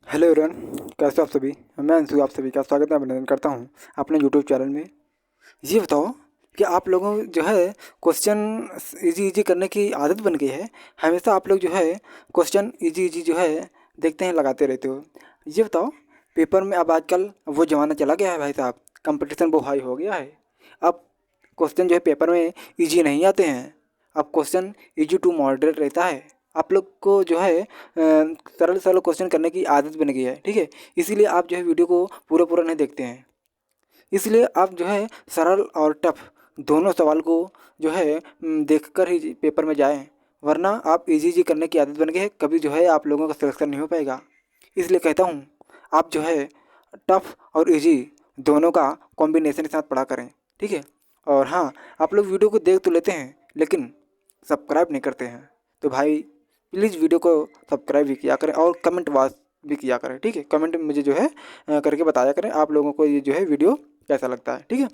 Hello everyone, कैसे हो आप सभी। मैं अंशु आप सभी का स्वागत है, अभिनंदन करता हूँ अपने यूट्यूब चैनल में। ये बताओ कि आप लोगों जो है क्वेश्चन इजी इजी करने की आदत बन गई है। हमेशा आप लोग जो है क्वेश्चन इजी इजी जो है देखते हैं, लगाते रहते हो। ये बताओ, पेपर में अब आजकल वो ज़माना चला गया है भाई साहब, कंपटीशन बहुत हाई हो गया है। अब क्वेश्चन जो है पेपर में इजी नहीं आते हैं। अब क्वेश्चन इजी टू मॉडरेट रहता है। आप लोग को जो है सरल सरल क्वेश्चन करने की आदत बन गई है, ठीक है। इसीलिए आप जो है वीडियो को पूरा पूरा नहीं देखते हैं। इसलिए आप जो है सरल और टफ दोनों सवाल को जो है देखकर ही पेपर में जाएं, वरना आप इजी इजी करने की आदत बन गई है, कभी जो है आप लोगों का सिलेक्शन नहीं हो पाएगा। इसलिए कहता हूँ आप जो है टफ और इजी दोनों का कॉम्बिनेशन के साथ पढ़ा करें, ठीक है। और हाँ, आप लोग वीडियो को देख तो लेते हैं लेकिन सब्सक्राइब नहीं करते हैं, तो भाई प्लीज़ वीडियो को सब्सक्राइब भी किया करें और कमेंट वाच भी किया करें, ठीक है। कमेंट में मुझे जो है करके बताया करें आप लोगों को ये जो है वीडियो कैसा लगता है, ठीक है।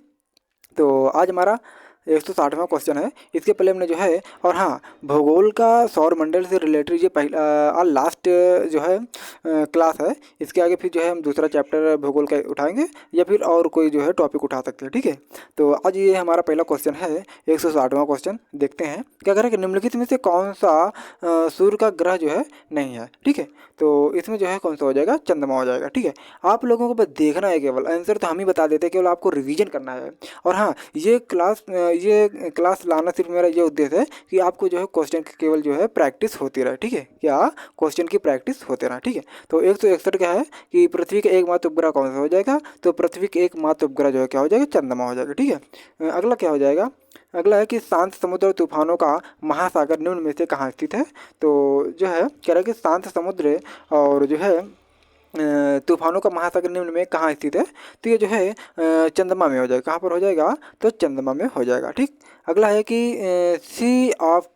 तो आज हमारा 160वां क्वेश्चन है। इसके पहले हमने जो है, और हाँ, भूगोल का सौरमंडल से रिलेटेड ये पहला लास्ट जो है क्लास है। इसके आगे फिर जो है हम दूसरा चैप्टर भूगोल का उठाएंगे या फिर और कोई जो है टॉपिक उठा सकते हैं, ठीक है। तो आज ये हमारा पहला क्वेश्चन है, 160वां क्वेश्चन। देखते हैं क्या करें कि निम्नलिखित में से कौन सा सूर्य का ग्रह जो है नहीं है, ठीक है। तो इसमें जो है कौन सा हो जाएगा, चंद्रमा हो जाएगा, ठीक है। आप लोगों को बस देखना है, केवल आंसर तो हम ही बता देते हैं, केवल आपको रिवीजन करना है। और हाँ, ये क्लास लाना सिर्फ मेरा ये उद्देश्य है कि आपको जो है क्वेश्चन की केवल जो है प्रैक्टिस होती रहे, ठीक है। क्या क्वेश्चन की प्रैक्टिस होते रहे, ठीक है। तो 161 क्या है कि पृथ्वी का एकमात्र उपग्रह कौन सा हो जाएगा, तो पृथ्वी का एकमात्र उपग्रह जो है क्या हो जाएगा, चंद्रमा हो जाएगा, ठीक है। अगला क्या हो जाएगा, अगला है कि शांत समुद्र और तूफानों का महासागर निम्न में से कहाँ स्थित है। तो जो है कह रहा है कि शांत समुद्र और जो है तूफानों का महासागर निम्न में कहाँ स्थित है। तो ये जो है चंद्रमा में हो जाएगा। कहाँ पर हो जाएगा, तो चंद्रमा में हो जाएगा, ठीक। अगला है कि सी ऑफ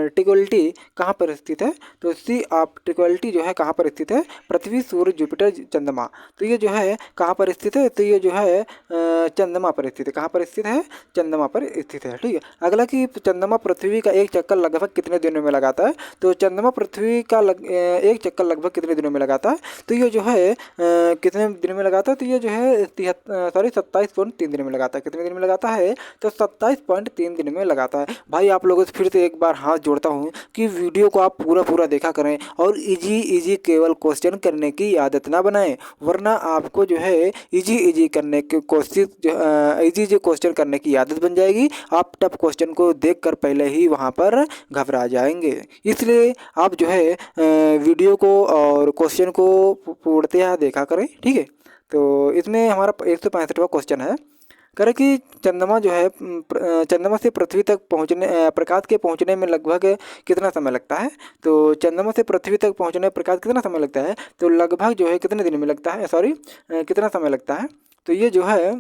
टिक्वलिटी कहाँ पर स्थित है। तो सी ऑफ टिक्वलिटी जो है कहाँ पर स्थित है, पृथ्वी सूर्य जुपिटर चंद्रमा। तो ये जो है कहाँ पर स्थित है, तो ये जो है चंद्रमा पर स्थित है। कहाँ पर स्थित है, चंद्रमा पर स्थित है, ठीक है। अगला कि चंद्रमा पृथ्वी का एक चक्कर लगभग कितने दिनों में लगाता है। तो चंद्रमा पृथ्वी का एक चक्कर लगभग कितने दिनों में लगाता है। तो ये जो है कितने दिन में लगाता है, तो ये जो है 27.3 दिन में लगाता है। कितने दिन में लगाता है, तो 27.3 दिन में लगाता है। भाई आप लोगों से फिर से एक बार हाथ जोड़ता हूँ कि वीडियो को आप पूरा पूरा देखा करें और इजी इजी केवल क्वेश्चन करने की आदत ना बनाएं, वरना आपको जो है इजी इजी करने की कोशिश इजी इजी क्वेश्चन करने की आदत बन जाएगी। आप टफ क्वेश्चन को देखकर पहले ही वहाँ पर घबरा जाएंगे। इसलिए आप जो है वीडियो को और क्वेश्चन को पूर्णतः देखा करें, ठीक है। तो इसमें हमारा 165वां क्वेश्चन है, करे कि चंद्रमा जो है चंद्रमा से पृथ्वी तक पहुंचने प्रकाश के पहुंचने में लगभग कितना समय लगता है। तो चंद्रमा से पृथ्वी तक पहुंचने में प्रकाश कितना समय लगता है, तो लगभग जो है कितने दिन में लगता है, सॉरी कितना समय लगता है। तो ये जो है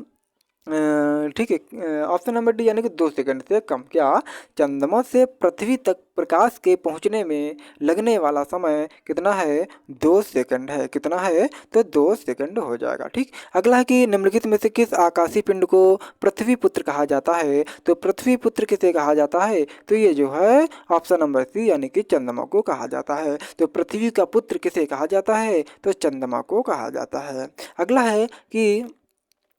ठीक है, ऑप्शन नंबर डी यानी कि 2 सेकंड से कम। क्या, चंद्रमा से पृथ्वी तक प्रकाश के पहुंचने में लगने वाला समय कितना है, 2 सेकंड है। कितना है, तो 2 सेकंड हो जाएगा, ठीक। अगला है कि निम्नलिखित में से किस आकाशीय पिंड को पृथ्वी पुत्र कहा जाता है। तो पृथ्वी पुत्र किसे कहा जाता है, तो ये जो है ऑप्शन नंबर सी यानी कि चंद्रमा को कहा जाता है। तो पृथ्वी का पुत्र किसे कहा जाता है, तो चंद्रमा को कहा जाता है। अगला है कि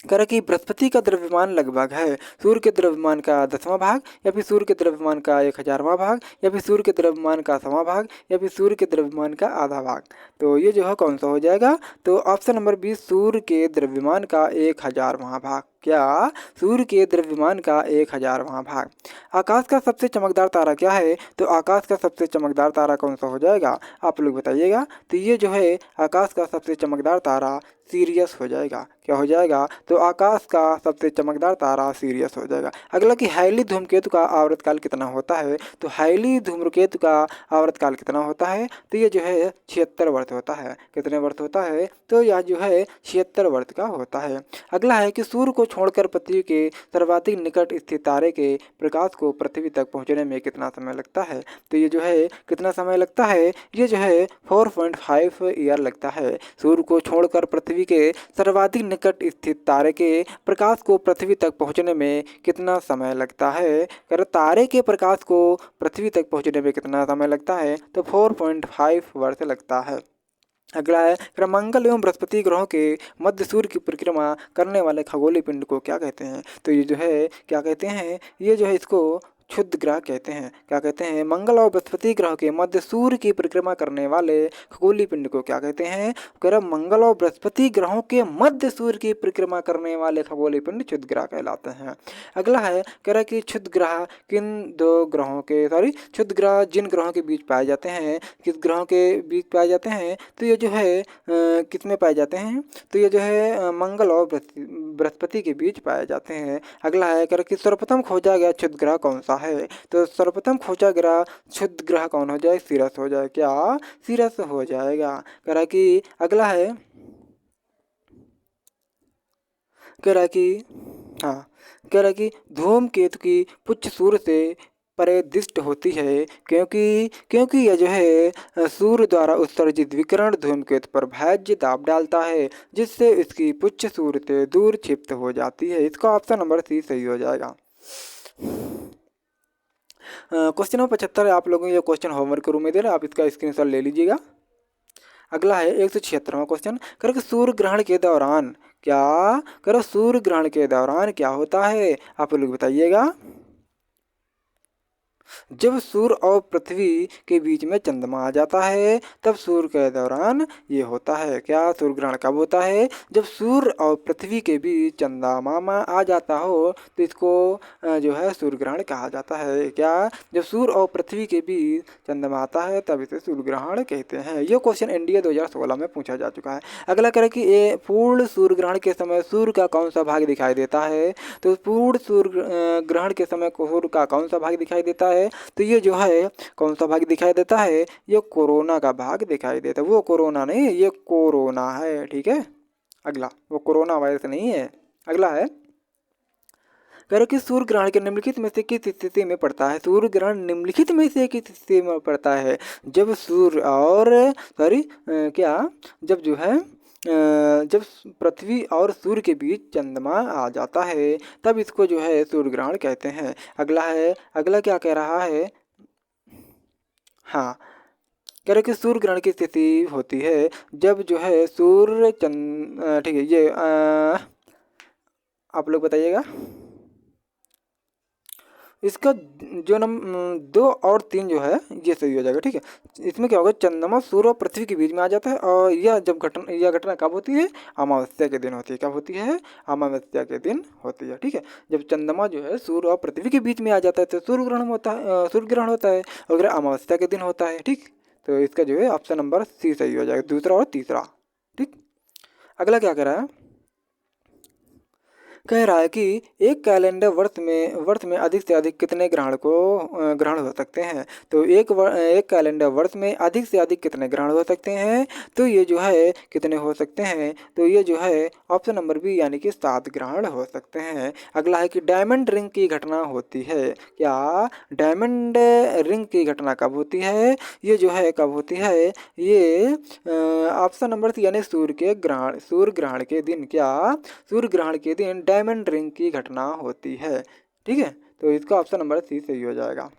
कह कि बृहस्पति का द्रव्यमान लगभग है सूर्य के द्रव्यमान का 10वां भाग, या फिर सूर्य के द्रव्यमान का 1000वां भाग, या फिर सूर्य के द्रव्यमान का 100वां भाग, या फिर सूर्य के द्रव्यमान का आधा भाग। तो ये जो है कौन सा हो जाएगा, तो ऑप्शन नंबर बी सूर्य के द्रव्यमान का 1000वां भाग। क्या, सूर्य के द्रव्यमान का 1000वां भाग। आकाश का सबसे चमकदार तारा क्या है, तो आकाश का सबसे चमकदार तारा कौन सा हो जाएगा, आप लोग बताइएगा। तो ये जो है आकाश का सबसे चमकदार तारा सीरियस हो जाएगा। क्या हो जाएगा, तो आकाश का सबसे चमकदार तारा सीरियस हो जाएगा। अगला कि हाईली धूमकेतु का आवर्तकाल कितना होता है। तो हाईली धूमकेतु का आवर्तकाल कितना होता है, तो ये जो है 76 वर्ष होता है। कितने वर्ष होता है, तो यह जो है 76 वर्ष का होता है। अगला है कि सूर्य को छोड़कर पृथ्वी के सर्वाधिक निकट स्थित तारे के प्रकाश को पृथ्वी तक पहुँचने में कितना समय लगता है। तो ये जो है कितना समय लगता है, ये जो है 4.5 ईयर लगता है। सूर्य को छोड़कर पृथ्वी के सर्वाधिक निकट स्थित तारे के प्रकाश को पृथ्वी तक पहुंचने में कितना समय लगता है। अगर तारे के प्रकाश को पृथ्वी तक पहुंचने में कितना समय लगता है, तो 4.5 वर्ष लगता है। अगला है कि मंगल एवं बृहस्पति ग्रहों के मध्य सूर्य की परिक्रमा करने वाले खगोलीय पिंड को क्या कहते हैं? तो ये जो है क्या कहते हैं, ये जो है इसको क्षुद्र ग्रह कहते हैं। क्या कहते हैं? मंगल और बृहस्पति ग्रह के मध्य सूर्य की परिक्रमा करने वाले खगोलीय पिंड को क्या कहते हैं? कह रहा मंगल और बृहस्पति ग्रहों के मध्य सूर्य की परिक्रमा करने वाले खगोलीय पिंड क्षुद्र ग्रह कहलाते हैं। अगला है कह रहा कि क्षुद्र ग्रह किन दो ग्रहों के क्षुद्र ग्रह जिन ग्रहों के बीच पाए जाते हैं, किस ग्रहों के बीच पाए जाते हैं? तो ये जो है किस में पाए जाते हैं? तो ये जो है मंगल और बृहस्पति के बीच पाए जाते हैं। अगला है कह रहा कि सर्वप्रथम खोजा गया क्षुद्र ग्रह कौन सा है? तो सर्वप्रथम खोजा गया क्षुद्र ग्रह कौन हो जाए? सीरस हो जाए। क्या? सीरस हो जाएगा। कह रहा कि अगला है कह रहा कि हाँ कह रहा कि धूमकेतु की पुच्छ सूर्य से परिदृष्ट होती है क्योंकि क्योंकि यह जो है सूर्य द्वारा उत्सर्जित विकिरण धूमकेतु पर बाह्य दाब डालता है जिससे इसकी पुच्छ सूर्य से दूर क्षिप्त हो जाती है। इसका ऑप्शन नंबर सी सही हो जाएगा। क्वेश्चन नंबर 75 आप लोगों को ये क्वेश्चन होमवर्क के रूम में दे रहा है, आप इसका स्क्रीनशॉट ले लीजिएगा। अगला है 176वां क्वेश्चन। कर सूर्य ग्रहण के दौरान क्या करो सूर्य ग्रहण के दौरान क्या होता है? आप लोग बताइएगा। जब सूर्य और पृथ्वी के बीच में चंद्रमा आ जाता है तब सूर्य के दौरान ये होता है। क्या? सूर्य ग्रहण कब होता है? जब सूर्य और पृथ्वी के बीच चंद्रमा आ जाता हो तो इसको जो है सूर्य ग्रहण कहा जाता है। क्या? जब सूर्य और पृथ्वी के बीच चंद्रमा आता है तब इसे सूर्य ग्रहण कहते हैं। ये क्वेश्चन एनडीए 2016 में पूछा जा चुका है। अगला करें कि ये पूर्ण सूर्य ग्रहण के समय सूर्य का कौन सा भाग दिखाई देता है? तो पूर्ण सूर्य ग्रहण के समय सूर्य का कौन सा भाग दिखाई देता है? तो ये जो है कौन सा भाग दिखाई देता है? ये कोरोना का भाग दिखाई देता है। वो कोरोना नहीं, ये कोरोना है। ठीक है। अगला वो कोरोना वायरस नहीं है। अगला है कह रहे कि सूर्य ग्रहण के निम्नलिखित में से किस स्थिति में पड़ता है? सूर्य ग्रहण निम्नलिखित में से किस स्थिति में पड़ता है? जब सूर्य और क्या जब जो है जब पृथ्वी और सूर्य के बीच चंद्रमा आ जाता है तब इसको जो है सूर्य ग्रहण कहते हैं। अगला है अगला क्या कह रहा है? हाँ कह रहे कि सूर्य ग्रहण की स्थिति होती है जब जो है सूर्य ठीक है ये आप लोग बताइएगा। इसका जो 2 और 3 जो है ये सही हो जाएगा। ठीक है। इसमें क्या होगा? चंद्रमा सूर्य और पृथ्वी के बीच में आ जाता है और यह घटना कब होती है? अमावस्या के दिन होती है। कब होती है? अमावस्या के दिन होती है। ठीक है। जब चंद्रमा जो है सूर्य और पृथ्वी के बीच में आ जाता है तो सूर्य ग्रहण होता है। सूर्य ग्रहण होता है और अमावस्या के दिन होता है। ठीक। तो इसका जो है ऑप्शन नंबर सी सही हो जाएगा, दूसरा और तीसरा। ठीक। अगला क्या कह रहा है? कह रहा है कि एक कैलेंडर वर्ष में अधिक से अधिक कितने ग्रहण हो सकते हैं? तो एक कैलेंडर वर्ष में अधिक से अधिक कितने ग्रहण हो सकते हैं? तो ये जो है कितने हो सकते हैं? तो ये जो है ऑप्शन नंबर बी यानी कि 7 ग्रहण हो सकते हैं। अगला है कि डायमंड रिंग की घटना होती है। क्या? डायमंड रिंग की घटना कब होती है? ये जो है कब होती है? ये ऑप्शन नंबर सी यानी सूर्य ग्रहण के दिन। क्या? सूर्य ग्रहण के दिन डायमंड रिंग की घटना होती है। ठीक है। तो इसका ऑप्शन नंबर सी सही हो जाएगा।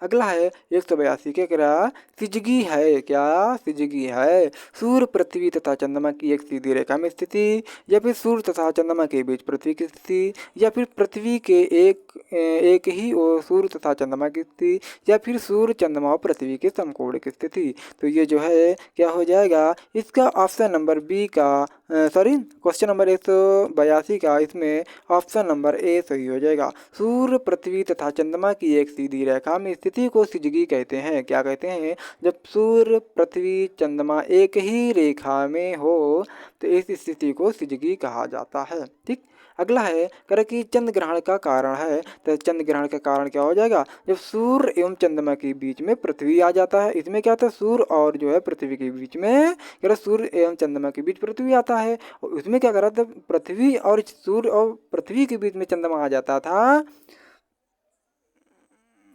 अगला है 182 के कह सिजगी है। क्या? सिजगी है सूर्य पृथ्वी तथा चंद्रमा की एक सीधी रेखा में स्थिति या फिर सूर्य तथा चंद्रमा के बीच पृथ्वी की स्थिति या फिर पृथ्वी के एक ही और सूर्य तथा चंद्रमा की स्थिति या फिर सूर्य चंद्रमा और पृथ्वी के समकोण की स्थिति। तो ये जो है क्या हो जाएगा? इसका ऑप्शन नंबर बी का क्वेश्चन नंबर 182 का इसमें ऑप्शन नंबर ए सही हो जाएगा। सूर्य पृथ्वी तथा चंद्रमा की एक सीधी रेखा में स्थिति को सिजगी कहते हैं। क्या कहते हैं? जब सूर्य पृथ्वी चंद्रमा एक ही रेखा में हो तो इस स्थिति को सिजगी कहा जाता है। ठीक। अगला है कह कि चंद्र ग्रहण का कारण है। तो चंद्र ग्रहण का कारण क्या हो जाएगा? जब सूर्य एवं चंद्रमा के बीच में पृथ्वी आ जाता है। इसमें क्या होता है? सूर्य और जो है पृथ्वी के बीच में कह रहा सूर्य एवं चंद्रमा के बीच पृथ्वी आता है और उसमें क्या कर रहा था? पृथ्वी और सूर्य और पृथ्वी के बीच में चंद्रमा आ जाता था।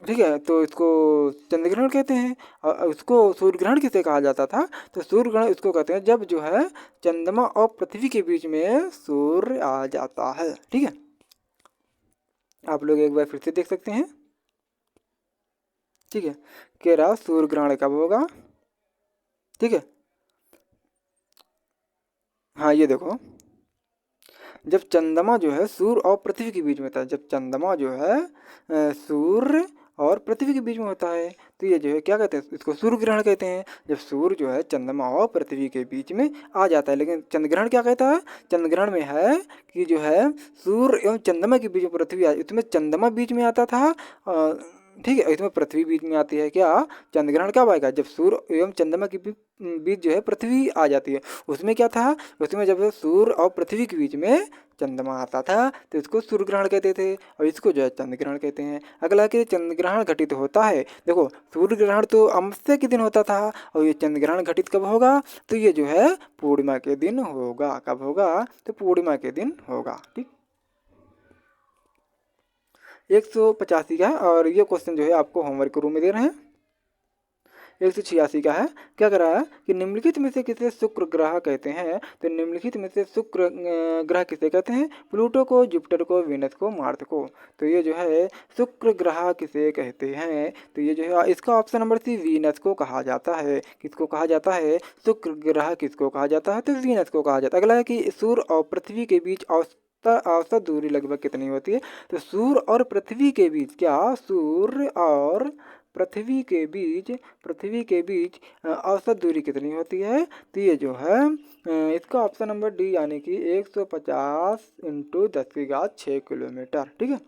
ठीक है। तो इसको चंद्र ग्रहण कहते हैं और उसको सूर्य ग्रहण किसे कहा जाता था? तो सूर्य ग्रहण इसको कहते हैं जब जो है चंद्रमा और पृथ्वी के बीच में सूर्य आ जाता है। ठीक है। आप लोग एक बार फिर से देख सकते हैं। ठीक है। कह रहा सूर्य ग्रहण कब होगा? ठीक है। हाँ ये देखो, जब चंद्रमा जो है सूर्य और पृथ्वी के बीच में होता है, जब चंद्रमा जो है सूर्य और पृथ्वी के बीच में होता है, तो ये जो है क्या कहते हैं, इसको सूर्य ग्रहण कहते हैं। जब सूर्य जो है चंद्रमा और पृथ्वी के बीच में आ जाता है। लेकिन चंद्र ग्रहण क्या कहता है, चंद्र ग्रहण में है कि जो है सूर्य एवं चंद्रमा के बीच में पृथ्वी इसमें चंद्रमा बीच में आता था, ठीक है, इसमें पृथ्वी बीच में आती है। क्या, चंद्र ग्रहण कब आएगा, जब सूर्य एवं चंद्रमा के बीच जो है पृथ्वी आ जाती है। उसमें क्या था, उसमें जब सूर्य और पृथ्वी के बीच में चंद्रमा आता था तो इसको सूर्य ग्रहण कहते थे, और इसको जो है चंद्र ग्रहण कहते हैं। अगला कि चंद्र ग्रहण घटित होता है, देखो सूर्य ग्रहण तो अमावस्या के दिन होता था, और ये चंद्र ग्रहण घटित कब होगा, तो ये जो है पूर्णिमा के दिन होगा। कब होगा, तो पूर्णिमा के दिन होगा। ठीक, 185 का है, और ये क्वेश्चन जो है आपको होमवर्क के रूम में दे रहे हैं। 186 का है, क्या कर रहा है कि निम्नलिखित में से किसे शुक्र ग्रह कहते हैं। तो निम्नलिखित में से शुक्र ग्रह किसे कहते हैं, प्लूटो को, जुपिटर को, वीनस को, मार्स को। तो ये जो है शुक्र ग्रह किसे कहते हैं, तो ये जो है इसका ऑप्शन नंबर सी वीनस को कहा जाता है। किसको कहा जाता है, शुक्र ग्रह किसको कहा जाता है, तो वीनस को कहा जाता है। अगला है कि सूर्य और पृथ्वी के बीच औसत दूरी लगभग कितनी होती है। तो सूर्य और पृथ्वी के बीच, क्या सूर्य और पृथ्वी के बीच औसत दूरी कितनी होती है, तो ये जो है इसका ऑप्शन नंबर डी यानी कि 150 × 10⁻6 किलोमीटर। ठीक है।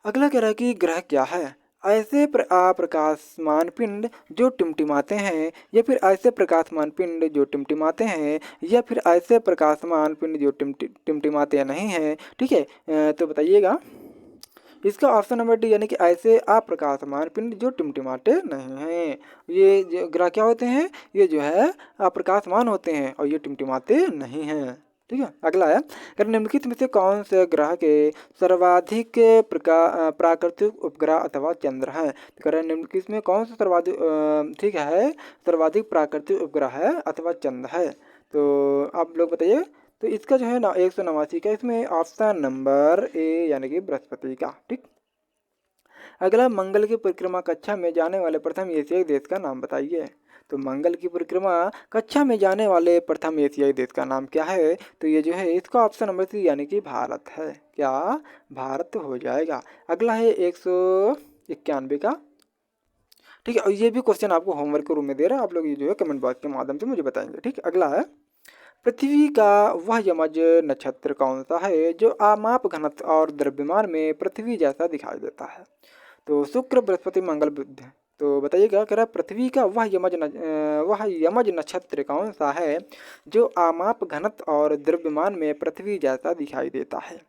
अगला कह रहा है कि ग्रह क्या है, ऐसे प्रकाशमान पिंड जो टिमटिमाते हैं, या फिर ऐसे प्रकाशमान पिंड जो टिमटिमाते हैं, या फिर ऐसे प्रकाशमान पिंड जो टिमटिमाते नहीं हैं। ठीक है, तो बताइएगा। इसका ऑप्शन नंबर डी यानी कि ऐसे अप्रकाशमान पिंड जो टिमटिमाते नहीं हैं। ये जो ग्रह क्या होते हैं, ये जो है अप्रकाशमान होते हैं और ये टिमटिमाते नहीं हैं। ठीक है। अगला है, अगर निम्नलिखित में से कौन से ग्रह के सर्वाधिक प्राकृतिक उपग्रह अथवा चंद्र हैं। तो कह रहे हैं निम्नलिखित में कौन सा सर्वाधिक ठीक है सर्वाधिक प्राकृतिक उपग्रह है अथवा चंद्र है, तो आप लोग बताइए। तो इसका जो है ना 189 का, इसमें ऑप्शन नंबर ए यानी कि बृहस्पति का। ठीक। अगला, मंगल की परिक्रमा कक्षा में जाने वाले प्रथम एशियाई देश का नाम बताइए। तो मंगल की परिक्रमा कक्षा में जाने वाले प्रथम एशियाई देश का नाम क्या है, तो ये जो है इसका ऑप्शन नंबर सी यानी कि भारत है। क्या, भारत हो जाएगा। अगला है 191 का। ठीक है, और ये भी क्वेश्चन आपको होमवर्क के रूम में दे रहा है, आप लोग ये जो है कमेंट बॉक्स के माध्यम से मुझे बताएंगे। ठीक। अगला है, पृथ्वी का वह यमज नक्षत्र कौन सा है जो आमाप घनत्व और द्रव्यमान में पृथ्वी जैसा दिखाई देता है। तो शुक्र, बृहस्पति, मंगल, बुध। तो बताइएगा, कह रहा पृथ्वी का वह यमज नक्षत्र कौन सा है जो आमाप घनत्व और द्रव्यमान में पृथ्वी जैसा दिखाई देता है।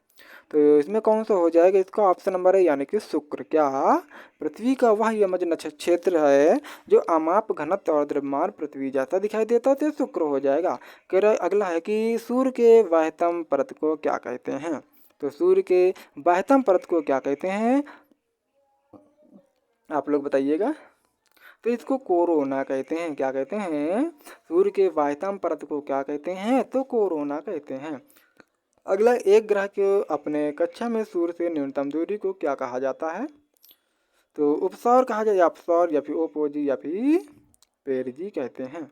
तो इसमें कौन सा हो जाएगा, इसका ऑप्शन नंबर है यानी कि शुक्र। क्या, पृथ्वी का वह यमज नक्षत्र क्षेत्र है जो आमाप घनत्व और द्रव्यमान पृथ्वी जैसा दिखाई देता है, तो शुक्र हो जाएगा। कह रहा अगला है कि सूर्य के बाह्यतम परत को क्या कहते हैं। तो सूर्य के बाह्यतम परत को क्या कहते हैं, आप लोग बताइएगा। तो इसको कोरोना कहते हैं। क्या कहते हैं, सूर्य के बाह्यतम परत को क्या कहते हैं, तो कोरोना कहते हैं। अगला, एक ग्रह के अपने कक्षा में सूर्य से न्यूनतम दूरी को क्या कहा जाता है। तो उपसौर कहा जाए, या अपसौर, या फिर ओपोजी, या फिर पेरजी कहते हैं।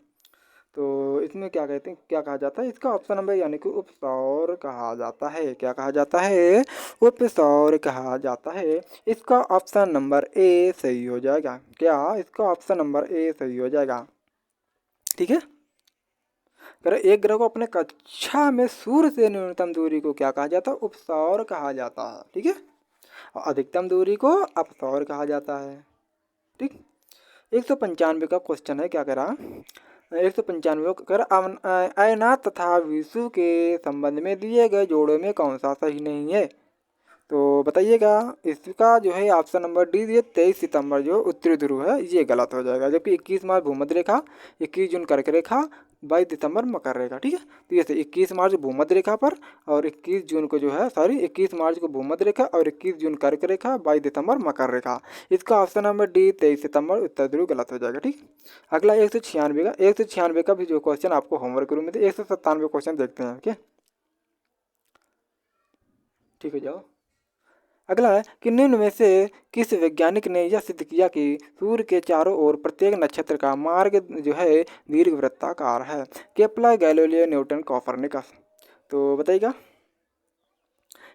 तो इसमें क्या कहते हैं, क्या कहा जाता है, इसका ऑप्शन नंबर यानी कि उपसौर कहा जाता है। क्या कहा जाता है, उपसौर कहा जाता है। इसका ऑप्शन नंबर ए सही हो जाएगा। क्या, इसका ऑप्शन नंबर ए सही हो जाएगा। ठीक है। अगर एक ग्रह को अपने कक्षा में सूर्य से न्यूनतम दूरी को क्या कहा जाता है, उपसौर कहा जाता है। ठीक है। और अधिकतम दूरी को अपसौर कहा जाता है। ठीक। 195 का क्वेश्चन है, क्या कह रहा, 195 कर अयनात तथा विषु के संबंध में दिए गए जोड़ों में कौन सा सही नहीं है। तो बताइएगा। इसका जो है ऑप्शन नंबर डी, ये 23 सितंबर जो उत्तरी ध्रुव है ये गलत हो जाएगा, जबकि 21 मार्च भूमध्य रेखा, 21 जून कर्क रेखा, 22 दिसंबर मकर रेखा। ठीक है। तो जैसे 21 मार्च भूमध्य रेखा पर, और 21 जून को जो है 21 मार्च को भूमध्य रेखा, और 21 जून कर्क रेखा, 22 दिसंबर मकर रेखा। इसका ऑप्शन नंबर डी 23 सितंबर उत्तर ध्रुव गलत हो जाएगा। ठीक। अगला 196 का भी जो क्वेश्चन आपको होमवर्क के रूप में 197 क्वेश्चन देखते हैं। ठीक है, जाओ। अगला है कि निम्न में से किस वैज्ञानिक ने यह सिद्ध किया कि सूर्य के चारों ओर प्रत्येक नक्षत्र का मार्ग जो है दीर्घवृत्ताकार है? Kepler, Galileo, Newton, Copernicus. तो बताइएगा।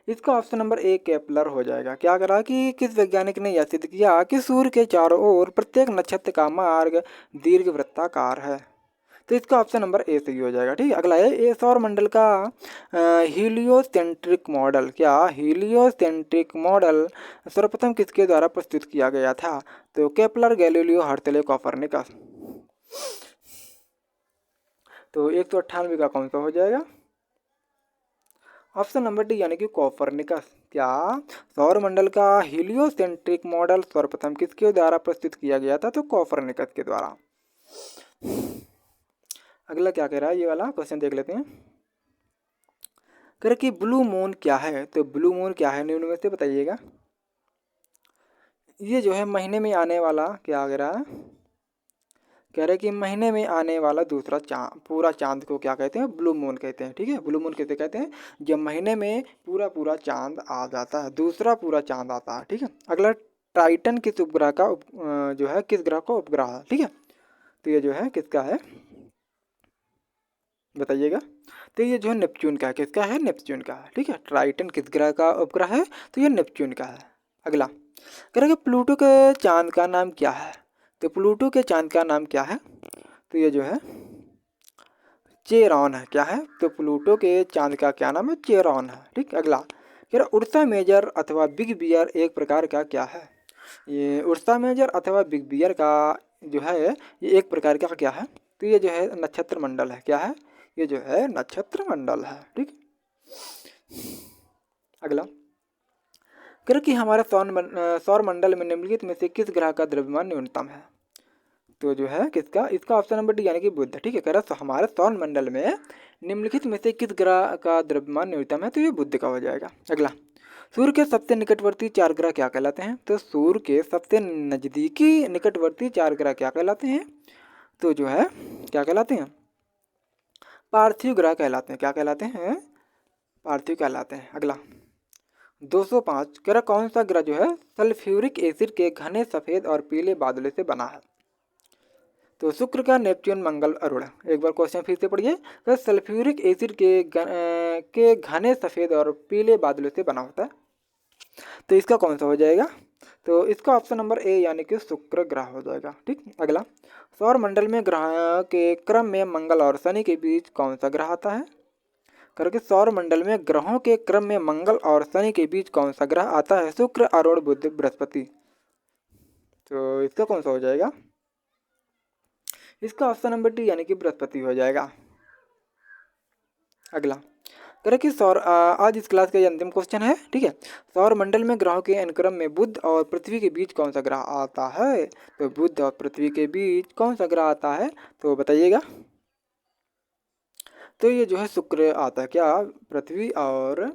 इसका ऑप्शन नंबर ए केपलर हो जाएगा। क्या करा कि किस वैज्ञानिक ने यह सिद्ध किया कि सूर्य के चारों ओर प्रत्येक नक्षत्र का मार्ग दीर्घवृत्ताकार है? तो इसका ऑप्शन नंबर ए सही हो जाएगा। ठीक है, अगला है ये सौरमंडल का हीलियोसेंट्रिक मॉडल, क्या हीलियोसेंट्रिक मॉडल सर्वप्रथम किसके द्वारा प्रस्तुत किया गया था? तो केपलर, गैलीलियो, हर्त्ज़, कोपरनिकस। तो 198 का कौन सा हो जाएगा? ऑप्शन नंबर डी यानी कि कोपरनिकस। क्या सौरमंडल का हीलियोसेंट्रिक मॉडल सर्वप्रथम किसके द्वारा प्रस्तुत किया गया था? तो कोपरनिकस के द्वारा। अगला क्या कह रहा है, ये वाला क्वेश्चन देख लेते हैं। कह रहे कि ब्लू मून क्या है? तो ब्लू मून क्या है निम्न में से बताइएगा। ये जो है महीने में आने वाला, क्या कह रहा है, कह रहे कि महीने में आने वाला दूसरा चांद, पूरा चांद को क्या कहते हैं? ब्लू मून कहते हैं। ठीक है, ब्लू मून कैसे कहते हैं? जब महीने में पूरा पूरा चांद आ जाता है, दूसरा पूरा चांद आता है। ठीक है, अगला टाइटन किस उपग्रह का जो है किस ग्रह का उपग्रह है? ठीक है, तो ये जो है किसका है बताइएगा। तो ये जो है नेपच्यून का है। किसका है? नेपच्यून का है। ठीक है, ट्राइटन किस ग्रह का उपग्रह है? तो ये नेपच्यून का है। अगला कह रहे कि प्लूटो के चांद का नाम क्या है? तो प्लूटो के चांद का नाम क्या है? तो ये जो है चेरॉन है। क्या है? तो प्लूटो के चांद का क्या नाम है? चेरॉन है। ठीक, अगला कह रहा उर्सा मेजर अथवा बिग बियर एक प्रकार का क्या है? ये उर्सा मेजर अथवा बिग बियर का जो है ये एक प्रकार का क्या है? तो ये जो है नक्षत्र मंडल है। क्या है? ये जो है नक्षत्र मंडल है। ठीक, अगला कह कि हमारे सौर मंडल में निम्नलिखित में से किस ग्रह का द्रव्यमान न्यूनतम है? तो जो है किसका? इसका ऑप्शन नंबर डी यानी कि बुध। ठीक है, कह रहा हमारे सौर मंडल में निम्नलिखित में से किस ग्रह का द्रव्यमान न्यूनतम है? तो ये बुध का हो जाएगा। अगला सूर्य के सबसे निकटवर्ती 4 ग्रह क्या कहलाते हैं? तो सूर्य के सबसे नजदीकी निकटवर्ती 4 ग्रह क्या कहलाते हैं? तो जो है क्या कहलाते हैं? पार्थिव ग्रह कहलाते हैं। क्या कहलाते हैं? पार्थिव कहलाते हैं। अगला 205 कह रहा कौन सा ग्रह जो है सल्फ्यूरिक एसिड के घने सफेद और पीले बादलों से बना है? तो शुक्र का, नेपच्यून, मंगल, अरुण। एक बार क्वेश्चन फिर से पढ़िए। तो सल्फ्यूरिक एसिड के घने सफेद और पीले बादलों से बना होता है। तो इसका कौन सा हो जाएगा? तो इसका ऑप्शन नंबर ए यानी कि शुक्र ग्रह हो जाएगा। ठीक, अगला सौर मंडल में ग्रह के क्रम में मंगल और शनि के बीच कौन सा ग्रह आता है? करके सौर मंडल में ग्रहों के क्रम में मंगल और शनि के बीच कौन सा ग्रह आता है? शुक्र, अरुण, बुध, बृहस्पति। तो इसका कौन सा हो जाएगा? इसका ऑप्शन नंबर डी यानी कि बृहस्पति हो जाएगा। अगला करें कि आज इस क्लास का ये अंतिम क्वेश्चन है। ठीक है, सौर मंडल में ग्रहों के अनुक्रम में बुध और पृथ्वी के बीच कौन सा ग्रह आता है? तो बुध और पृथ्वी के बीच कौन सा ग्रह आता है? तो बताइएगा। तो ये जो है शुक्र आता है। क्या? पृथ्वी और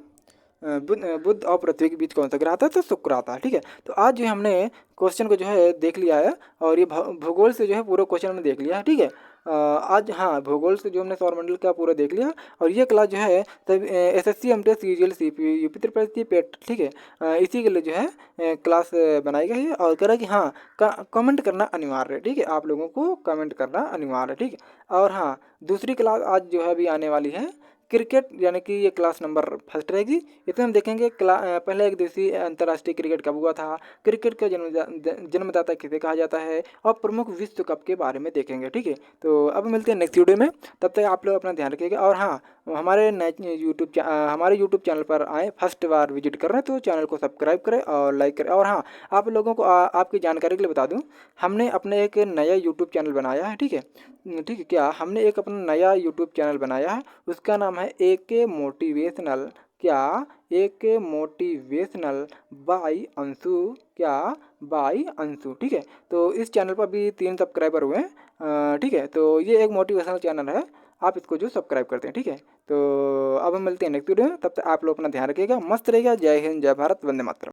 बुध और पृथ्वी के बीच कौन सा ग्रह आता है? तो शुक्र आता है। ठीक है, तो आज जो हमने क्वेश्चन को जो है देख लिया है और ये भूगोल से जो है पूरा क्वेश्चन हमने देख लिया है। ठीक है, आज हाँ भूगोल से जो हमने सौरमंडल का पूरा देख लिया और ये क्लास जो है तब SSC MTech CGL CP UP triple PET. ठीक है, इसी के लिए जो है क्लास बनाई गई है और कह रहा है कि हाँ कमेंट करना अनिवार्य है। ठीक है, आप लोगों को कमेंट करना अनिवार्य है। ठीक है, और हाँ दूसरी क्लास आज जो है अभी आने वाली है क्रिकेट, यानी कि ये क्लास नंबर फर्स्ट रहेगी। इसमें हम देखेंगे पहले एक दिवसीय अंतर्राष्ट्रीय क्रिकेट कब हुआ था, क्रिकेट का जन्मदाता किसे कहा जाता है और प्रमुख विश्व कप के बारे में देखेंगे। ठीक है, तो अब मिलते हैं नेक्स्ट वीडियो में, तब तक आप लोग अपना ध्यान रखिएगा। और हाँ हमारे यूट्यूब चैनल पर आए, फर्स्ट बार विजिट कर रहे हैं तो चैनल को सब्सक्राइब करें और लाइक करें। और हाँ आप लोगों को आपकी जानकारी के लिए बता दूँ, हमने अपने एक नया यूट्यूब चैनल बनाया है। ठीक है, ठीक है, क्या हमने एक अपना नया यूट्यूब चैनल बनाया है, उसका नाम है AK मोटिवेशनल। क्या? AK motivational by Anshu. क्या? बाय अंशु। ठीक है, तो इस चैनल पर भी 3 सब्सक्राइबर हुए हैं। ठीक है, तो ये एक मोटिवेशनल चैनल है, आप इसको जो सब्सक्राइब करते हैं। ठीक है, तो अब हम मिलते हैं नेक्स्ट वीडियो में, तब तक आप लोग अपना ध्यान रखिएगा, मस्त रहेगा। जय हिंद, जय भारत, वंदे मातरम।